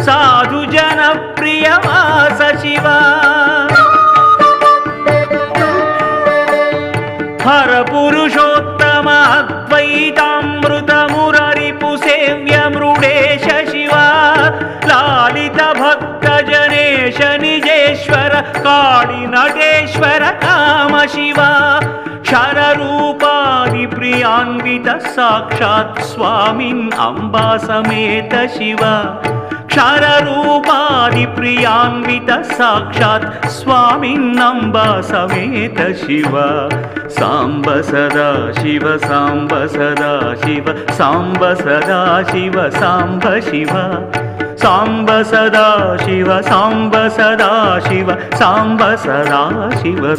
साधु जन प्रिय वास शिवा हर पुरुषोत्तम अद्वैतामृत मुररिपु सेव्य मृडेश शिवा लालित भक्त जनेश निजेश्वर काळि नटेश्वर काम शिवा क्षर रूपादि प्रियान्वित साक्षात् स्वामिन् अम्बा समेत शिवा क्षर रूपादि प्रियान्वित साक्षात् स्वामिन् अम्बा समेत शिवा सांब सदा शिव सांब सदा शिव सांब सदा शिव सांब शिवा सांब सदा शिव सांब सदा शिव सांब सदा शिव